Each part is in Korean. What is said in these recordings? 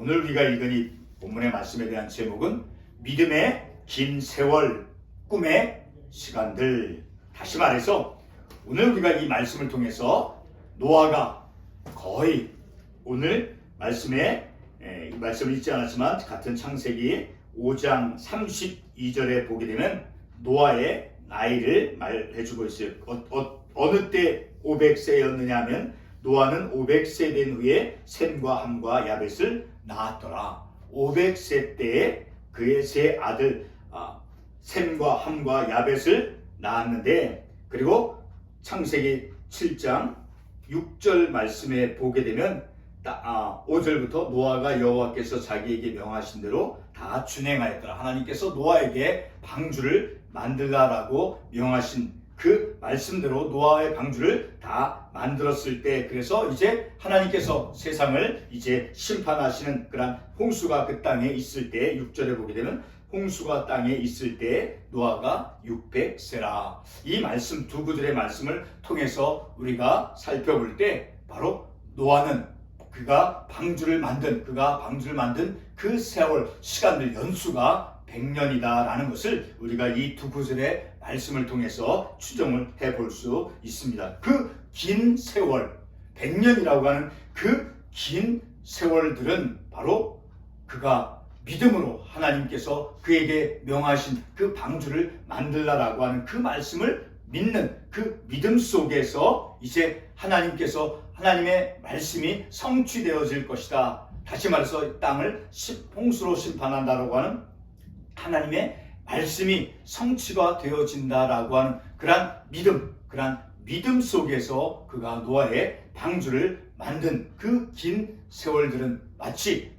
오늘 우리가 읽은 이 본문의 말씀에 대한 제목은 믿음의 긴 세월, 꿈의 시간들. 다시 말해서 오늘 우리가 이 말씀을 통해서 노아가 거의 오늘 말씀에 이 말씀을 읽지 않았지만 같은 창세기 5장 32절에 보게 되면 노아의 나이를 말해주고 있어요. 어느 때 500세였느냐 하면 노아는 500세 된 후에 셈과 함과 야벳을 낳았더라. 500세 때에 그의 세 아들 셈과 함과 야벳을 낳았는데, 그리고 창세기 7장 6절 말씀에 보게 되면 5절부터 노아가 여호와께서 자기에게 명하신 대로 다 준행하였더라. 하나님께서 노아에게 방주를 만들라라고 명하신 그 말씀대로 노아의 방주를 다 만들었을 때, 그래서 이제 하나님께서 세상을 이제 심판하시는 그런 홍수가 그 땅에 있을 때 6절에 보게 되면 홍수가 땅에 있을 때 노아가 600세라. 이 말씀 두 구절의 말씀을 통해서 우리가 살펴볼 때 바로 노아는 그가 방주를 만든 그 세월 시간들 연수가 100년이다라는 것을 우리가 이 두 구절의 말씀을 통해서 추정을 해볼 수 있습니다. 그 긴 세월, 100년이라고 하는 그 긴 세월들은 바로 그가 믿음으로 하나님께서 그에게 명하신 그 방주를 만들라라고 하는 그 말씀을 믿는 그 믿음 속에서 이제 하나님의 말씀이 성취되어질 것이다. 다시 말해서 땅을 홍수로 심판한다라고 하는 하나님의 말씀이 성취가 되어진다라고 하는 그러한 믿음 속에서 그가 노아의 방주를 만든 그 긴 세월들은 마치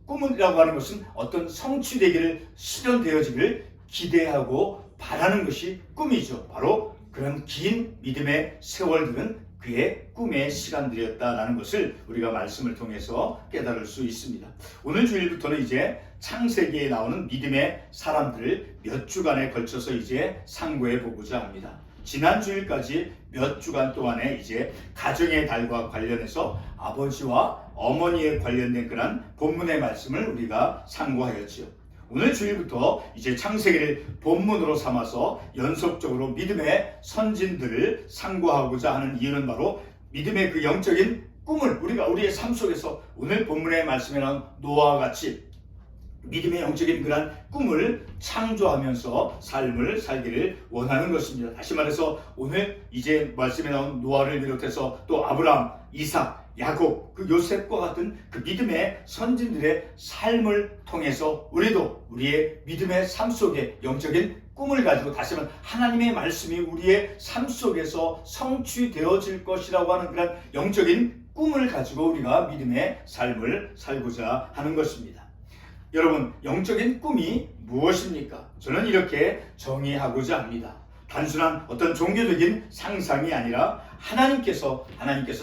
꿈이라고 하는 것은 어떤 성취되기를, 실현되어지기를 기대하고 바라는 것이 꿈이죠. 바로 그런 긴 믿음의 세월들은 그의 꿈의 시간들이었다라는 것을 우리가 말씀을 통해서 깨달을 수 있습니다. 오늘 주일부터는 이제 창세기에 나오는 믿음의 사람들을 몇 주간에 걸쳐서 이제 상고해 보고자 합니다. 지난 주일까지 몇 주간 동안에 이제 가정의 달과 관련해서 아버지와 어머니에 관련된 그런 본문의 말씀을 우리가 상고하였지요. 오늘 주일부터 이제 창세기를 본문으로 삼아서 연속적으로 믿음의 선진들을 상고하고자 하는 이유는 바로 믿음의 그 영적인 꿈을 우리의 삶 속에서 오늘 본문의 말씀에 나온 노아와 같이 믿음의 영적인 그런 꿈을 창조하면서 삶을 살기를 원하는 것입니다. 다시 말해서 오늘 이제 말씀에 나온 노아를 비롯해서 또 아브라함, 이삭, 야곱, 그 요셉과 같은 그 믿음의 선진들의 삶을 통해서 우리도 우리의 믿음의 삶 속에 영적인 꿈을 가지고, 다시 말하면 하나님의 말씀이 우리의 삶 속에서 성취되어질 것이라고 하는 그런 영적인 꿈을 가지고 우리가 믿음의 삶을 살고자 하는 것입니다. 여러분, 영적인 꿈이 무엇입니까? 저는 이렇게 정의하고자 합니다. 단순한 어떤 종교적인 상상이 아니라 하나님께서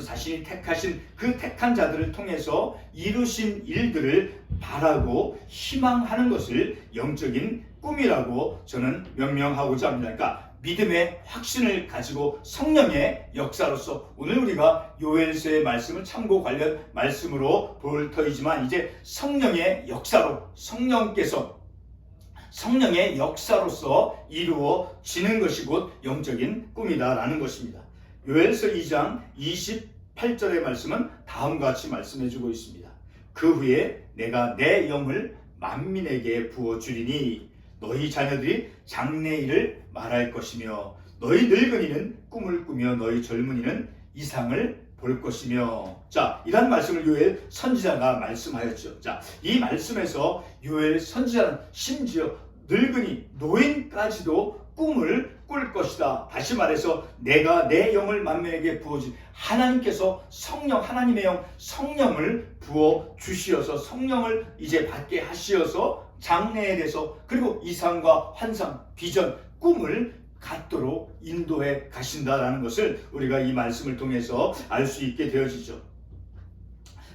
자신이 택하신 그 택한 자들을 통해서 이루신 일들을 바라고 희망하는 것을 영적인 꿈이라고 저는 명명하고자 합니다. 그러니까 믿음의 확신을 가지고 성령의 역사로서, 오늘 우리가 요엘서의 말씀을 참고 관련 말씀으로 볼 터이지만 이제 성령의 역사로, 성령의 역사로서 이루어지는 것이 곧 영적인 꿈이다라는 것입니다. 요엘서 2장 28절의 말씀은 다음과 같이 말씀해주고 있습니다. 그 후에 내가 내 영을 만민에게 부어주리니 너희 자녀들이 장래일을 말할 것이며 너희 늙은이는 꿈을 꾸며 너희 젊은이는 이상을 볼 것이며. 자, 이런 말씀을 요엘 선지자가 말씀하였죠. 자, 이 말씀에서 요엘 선지자는 심지어 늙은이, 노인까지도 꿈을 꿀 것이다. 다시 말해서 내가 내 영을 만민에게 부어준 하나님께서 하나님의 영, 성령을 부어 주시어서 성령을 이제 받게 하시어서 장래에 대해서, 그리고 이상과 환상, 비전, 꿈을 갖도록 인도해 가신다라는 것을 우리가 이 말씀을 통해서 알 수 있게 되어지죠.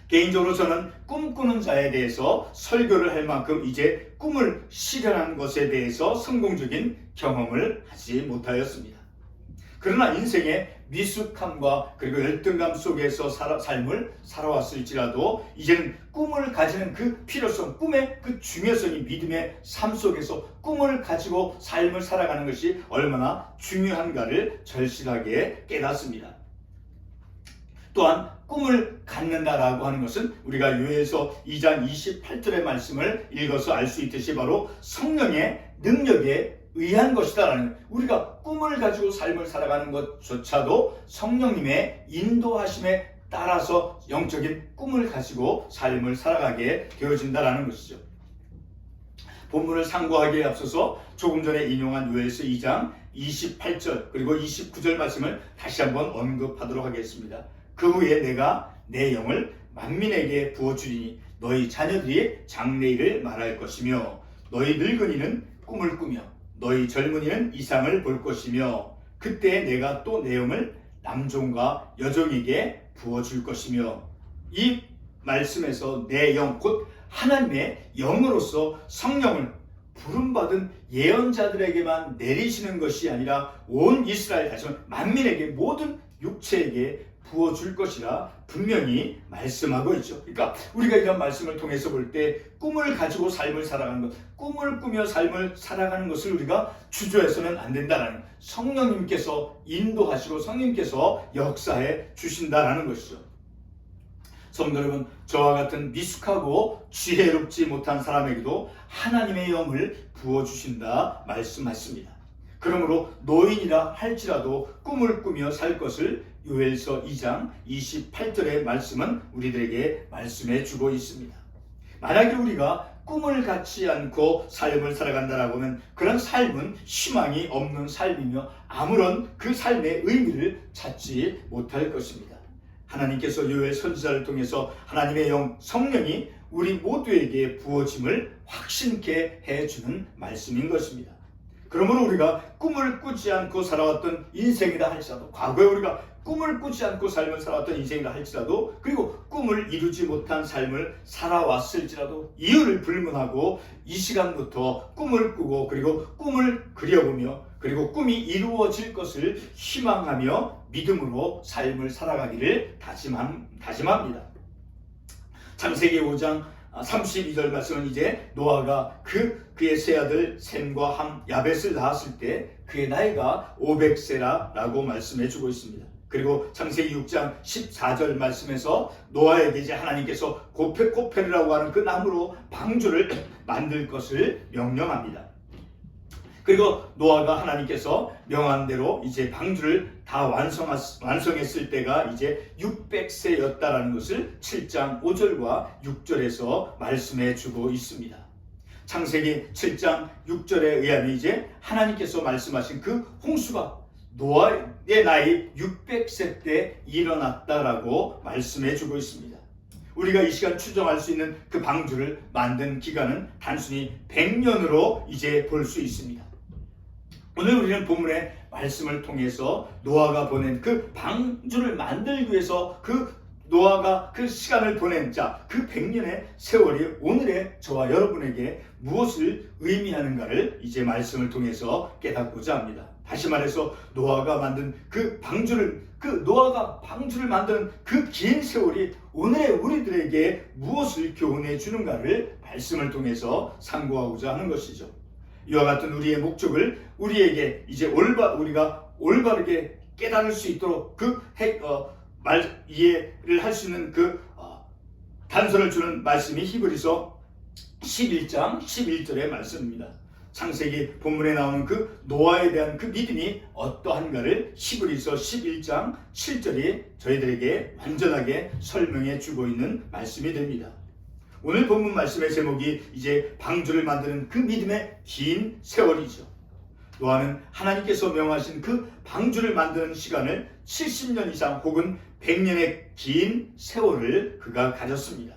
개인적으로 저는 꿈꾸는 자에 대해서 설교를 할 만큼 이제 꿈을 실현한 것에 대해서 성공적인 경험을 하지 못하였습니다. 그러나 인생의 미숙함과 그리고 열등감 속에서 삶을 살아왔을지라도 이제는 꿈을 가지는 그 필요성, 꿈의 그 중요성이 믿음의 삶 속에서 꿈을 가지고 삶을 살아가는 것이 얼마나 중요한가를 절실하게 깨닫습니다. 또한 꿈을 갖는다라고 하는 것은 우리가 요엘서 2장 28절의 말씀을 읽어서 알 수 있듯이 바로 성령의 능력에 의한 것이다라는, 우리가 꿈을 가지고 삶을 살아가는 것조차도 성령님의 인도하심에 따라서 영적인 꿈을 가지고 삶을 살아가게 되어진다라는 것이죠. 본문을 상고하기에 앞서서 조금 전에 인용한 요엘서 2장 28절 그리고 29절 말씀을 다시 한번 언급하도록 하겠습니다. 그 후에 내가 내 영을 만민에게 부어주리니 너희 자녀들이 장래일을 말할 것이며 너희 늙은이는 꿈을 꾸며 너희 젊은이는 이상을 볼 것이며 그때 내가 또 내 영을 남종과 여종에게 부어줄 것이며, 이 말씀에서 내 영, 곧 하나님의 영으로서 성령을 부름받은 예언자들에게만 내리시는 것이 아니라 온 이스라엘, 다시 말해 만민에게, 모든 육체에게 부어줄 것이라 분명히 말씀하고 있죠. 그러니까 우리가 이런 말씀을 통해서 볼 때 꿈을 가지고 삶을 살아가는 것, 꿈을 꾸며 삶을 살아가는 것을 우리가 주저해서는 안 된다는, 성령님께서 인도하시고 성령님께서 역사해 주신다라는 것이죠. 성도 여러분, 저와 같은 미숙하고 지혜롭지 못한 사람에게도 하나님의 영을 부어주신다 말씀하십니다. 그러므로 노인이라 할지라도 꿈을 꾸며 살 것을 요엘서 2장 28절의 말씀은 우리들에게 말씀해 주고 있습니다. 만약에 우리가 꿈을 갖지 않고 삶을 살아간다라고 하면 그런 삶은 희망이 없는 삶이며 아무런 그 삶의 의미를 찾지 못할 것입니다. 하나님께서 요엘 선지자를 통해서 하나님의 영, 성령이 우리 모두에게 부어짐을 확신케 해주는 말씀인 것입니다. 그러므로 우리가 꿈을 꾸지 않고 살아왔던 인생이라 할지라도, 과거에 우리가 꿈을 꾸지 않고 삶을 살아왔던 인생이라 할지라도, 그리고 꿈을 이루지 못한 삶을 살아왔을지라도 이유를 불문하고 이 시간부터 꿈을 꾸고 그리고 꿈을 그려보며 그리고 꿈이 이루어질 것을 희망하며 믿음으로 삶을 살아가기를 다짐합니다. 창세기 5장 32절 말씀은 이제 노아가 그의 세 아들 셈과 함, 야벳을 낳았을 때 그의 나이가 500세라고 말씀해 주고 있습니다. 그리고 창세기 6장 14절 말씀에서 노아에게 이제 하나님께서 고페라고 하는 그 나무로 방주를 만들 것을 명령합니다. 그리고 노아가 하나님께서 명한 대로 이제 방주를 다 완성했을 때가 이제 600세였다라는 것을 7장 5절과 6절에서 말씀해 주고 있습니다. 창세기 7장 6절에 의하면 이제 하나님께서 말씀하신 그 홍수가 노아의 나이 600세 때 일어났다라고 말씀해 주고 있습니다. 우리가 이 시간 추정할 수 있는 그 방주를 만든 기간은 단순히 100년으로 이제 볼 수 있습니다. 오늘 우리는 본문의 말씀을 통해서 노아가 보낸 그 방주를 만들기 위해서 그 노아가 그 시간을 보낸 그 100년의 세월이 오늘의 저와 여러분에게 무엇을 의미하는가를 이제 말씀을 통해서 깨닫고자 합니다. 다시 말해서 노아가 만든 노아가 방주를 만드는 그 긴 세월이 오늘의 우리들에게 무엇을 교훈해 주는가를 말씀을 통해서 상고하고자 하는 것이죠. 이와 같은 우리의 목적을 우리에게 이제 우리가 올바르게 깨달을 수 있도록 이해를 할 수 있는 단서를 주는 말씀이 히브리서 11장 11절의 말씀입니다. 창세기 본문에 나오는 그 노아에 대한 그 믿음이 어떠한가를 히브리서 11장 7절이 저희들에게 완전하게 설명해 주고 있는 말씀이 됩니다. 오늘 본문 말씀의 제목이 이제 방주를 만드는 그 믿음의 긴 세월이죠. 노아는 하나님께서 명하신 그 방주를 만드는 시간을 70년 이상 혹은 100년의 긴 세월을 그가 가졌습니다.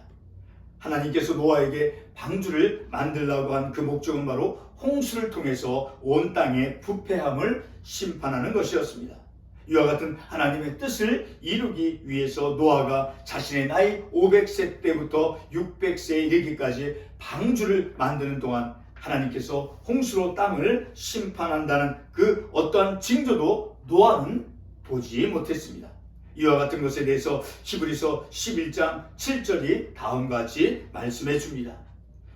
하나님께서 노아에게 방주를 만들라고 한 그 목적은 바로 홍수를 통해서 온 땅의 부패함을 심판하는 것이었습니다. 이와 같은 하나님의 뜻을 이루기 위해서 노아가 자신의 나이 500세 때부터 600세에 이르기까지 방주를 만드는 동안 하나님께서 홍수로 땅을 심판한다는 그 어떠한 징조도 노아는 보지 못했습니다. 이와 같은 것에 대해서 히브리서 11장 7절이 다음과 같이 말씀해 줍니다.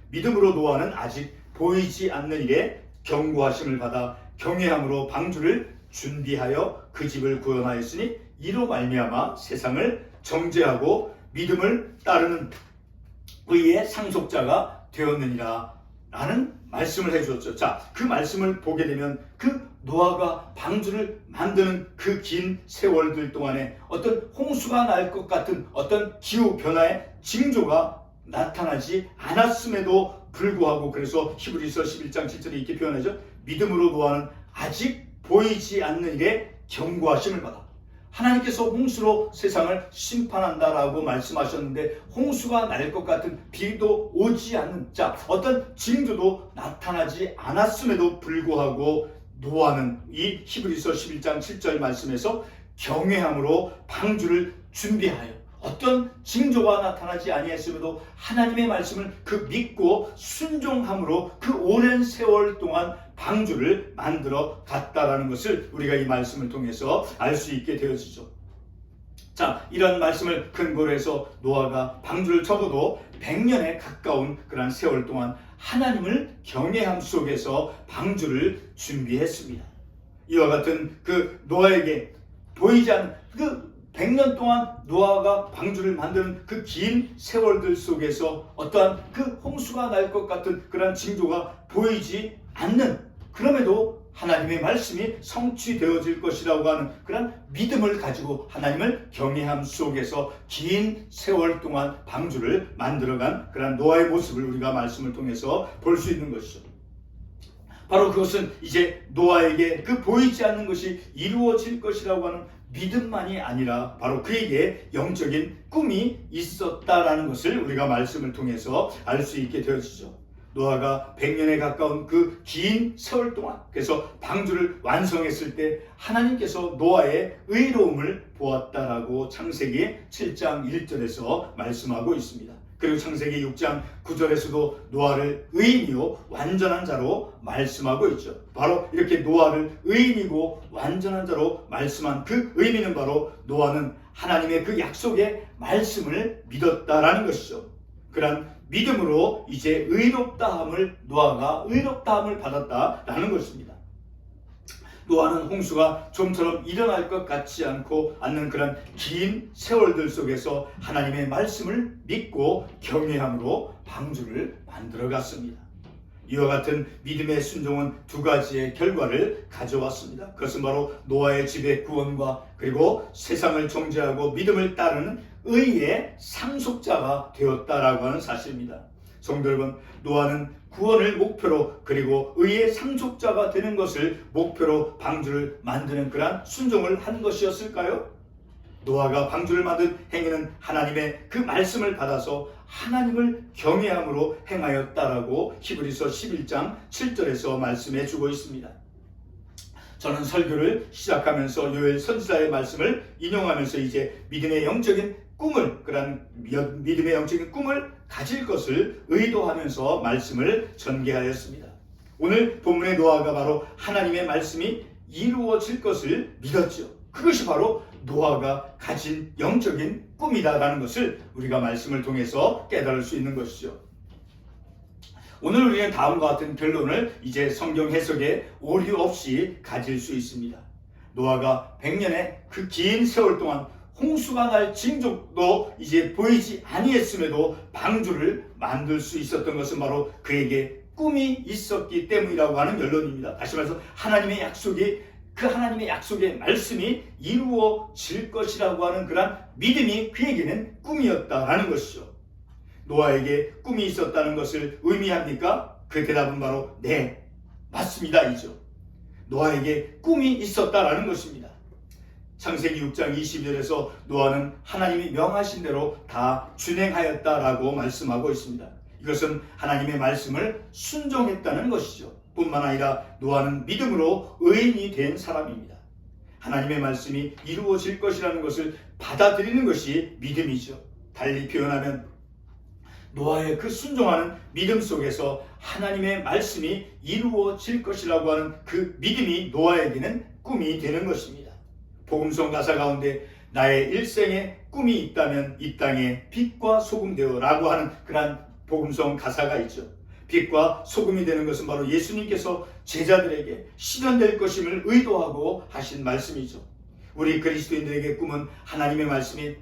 믿음으로 노아는 아직 보이지 않는 일에 경고하심을 받아 경외함으로 방주를 준비하여 그 집을 구원하였으니 이로 말미암아 세상을 정죄하고 믿음을 따르는 의의 상속자가 되었느니라 라는 말씀을 해주었죠. 자, 그 말씀을 보게 되면 그 노아가 방주를 만드는 그 긴 세월들 동안에 어떤 홍수가 날 것 같은 어떤 기후 변화의 징조가 나타나지 않았음에도 불구하고, 그래서 히브리서 11장 7절에 이렇게 표현하죠. 믿음으로 노아는 아직 보이지 않는 일에 경고하심을 받아. 하나님께서 홍수로 세상을 심판한다라고 말씀하셨는데 홍수가 날 것 같은 비도 오지 않는, 자, 어떤 징조도 나타나지 않았음에도 불구하고 노아는 이 히브리서 11장 7절 말씀에서 경외함으로 방주를 준비하여 어떤 징조가 나타나지 아니했음에도 하나님의 말씀을 그 믿고 순종함으로 그 오랜 세월 동안 방주를 만들어 갔다라는 것을 우리가 이 말씀을 통해서 알 수 있게 되어지죠. 자, 이런 말씀을 근거로 해서 노아가 방주를 접어도 100년에 가까운 그런 세월 동안 하나님을 경외함 속에서 방주를 준비했습니다. 이와 같은 그 노아에게 보이지 않는 그 100년 동안 노아가 방주를 만드는 그 긴 세월들 속에서 어떠한 그 홍수가 날 것 같은 그런 징조가 보이지 않는, 그럼에도 하나님의 말씀이 성취되어질 것이라고 하는 그런 믿음을 가지고 하나님을 경외함 속에서 긴 세월 동안 방주를 만들어간 그런 노아의 모습을 우리가 말씀을 통해서 볼 수 있는 것이죠. 바로 그것은 이제 노아에게 그 보이지 않는 것이 이루어질 것이라고 하는 믿음만이 아니라 바로 그에게 영적인 꿈이 있었다라는 것을 우리가 말씀을 통해서 알 수 있게 되어지죠. 노아가 100년에 가까운 그 긴 세월 동안, 그래서 방주를 완성했을 때 하나님께서 노아의 의로움을 보았다라고 창세기 7장 1절에서 말씀하고 있습니다. 그리고 창세기 6장 9절에서도 노아를 의인이요 완전한 자로 말씀하고 있죠. 바로 이렇게 노아를 의인이고 완전한 자로 말씀한 그 의미는 바로 노아는 하나님의 그 약속의 말씀을 믿었다라는 것이죠. 그러한 믿음으로 이제 노아가 의롭다함을 받았다라는 것입니다. 노아는 홍수가 좀처럼 일어날 것 같지 않는 그런 긴 세월들 속에서 하나님의 말씀을 믿고 경외함으로 방주를 만들어 갔습니다. 이와 같은 믿음의 순종은 두 가지의 결과를 가져왔습니다. 그것은 바로 노아의 집의 구원과 그리고 세상을 정죄하고 믿음을 따르는 의의 상속자가 되었다라고 하는 사실입니다. 성도 여러분, 노아는 구원을 목표로 그리고 의의 상속자가 되는 것을 목표로 방주를 만드는 그러한 순종을 한 것이었을까요? 노아가 방주를 만든 행위는 하나님의 그 말씀을 받아서 하나님을 경외함으로 행하였다라고 히브리서 11장 7절에서 말씀해 주고 있습니다. 저는 설교를 시작하면서 요엘 선지자의 말씀을 인용하면서 이제 믿음의 영적인 꿈을 가질 것을 의도하면서 말씀을 전개하였습니다. 오늘 본문의 노아가 바로 하나님의 말씀이 이루어질 것을 믿었죠. 그것이 바로 노아가 가진 영적인 꿈이다라는 것을 우리가 말씀을 통해서 깨달을 수 있는 것이죠. 오늘 우리는 다음과 같은 결론을 이제 성경 해석에 오류 없이 가질 수 있습니다. 노아가 100년의 그 긴 세월 동안 홍수가 날 징조도 이제 보이지 아니했음에도 방주를 만들 수 있었던 것은 바로 그에게 꿈이 있었기 때문이라고 하는 결론입니다. 다시 말해서 하나님의 약속의 말씀이 이루어질 것이라고 하는 그런 믿음이 그에게는 꿈이었다라는 것이죠. 노아에게 꿈이 있었다는 것을 의미합니까? 그 대답은 바로 네, 맞습니다 이죠. 노아에게 꿈이 있었다라는 것입니다. 창세기 6장 22절에서 노아는 하나님이 명하신 대로 다 준행하였다라고 말씀하고 있습니다. 이것은 하나님의 말씀을 순종했다는 것이죠. 뿐만 아니라 노아는 믿음으로 의인이 된 사람입니다. 하나님의 말씀이 이루어질 것이라는 것을 받아들이는 것이 믿음이죠. 달리 표현하면 노아의 그 순종하는 믿음 속에서 하나님의 말씀이 이루어질 것이라고 하는 그 믿음이 노아에게는 꿈이 되는 것입니다. 복음성 가사 가운데 나의 일생에 꿈이 있다면 이 땅에 빛과 소금 되어라고 하는 그러한 복음성 가사가 있죠. 빛과 소금이 되는 것은 바로 예수님께서 제자들에게 실현될 것임을 의도하고 하신 말씀이죠. 우리 그리스도인들에게 꿈은 하나님의 말씀이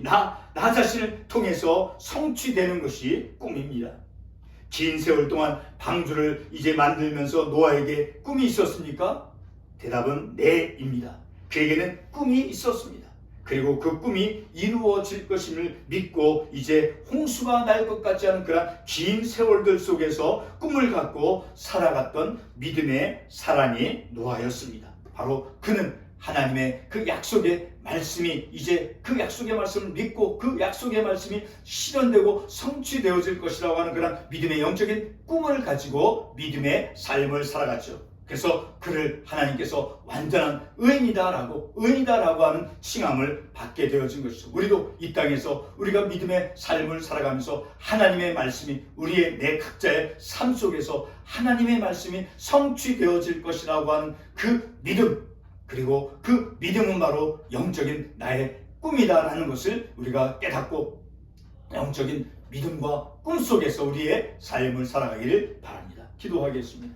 나 자신을 통해서 성취되는 것이 꿈입니다. 긴 세월 동안 방주를 이제 만들면서 노아에게 꿈이 있었습니까? 대답은 네입니다. 그에게는 꿈이 있었습니다. 그리고 그 꿈이 이루어질 것임을 믿고 이제 홍수가 날 것 같지 않은 그런 긴 세월들 속에서 꿈을 갖고 살아갔던 믿음의 사람이 노아였습니다. 바로 그는 하나님의 그 약속의 말씀이 이제 그 약속의 말씀을 믿고 그 약속의 말씀이 실현되고 성취되어질 것이라고 하는 그런 믿음의 영적인 꿈을 가지고 믿음의 삶을 살아갔죠. 그래서 그를 하나님께서 완전한 의인이다라고 하는 칭함을 받게 되어진 것이죠. 우리도 이 땅에서 우리가 믿음의 삶을 살아가면서 하나님의 말씀이 우리의 내 각자의 삶 속에서 하나님의 말씀이 성취되어질 것이라고 하는 그 믿음, 그리고 그 믿음은 바로 영적인 나의 꿈이다라는 것을 우리가 깨닫고 영적인 믿음과 꿈 속에서 우리의 삶을 살아가기를 바랍니다. 기도하겠습니다.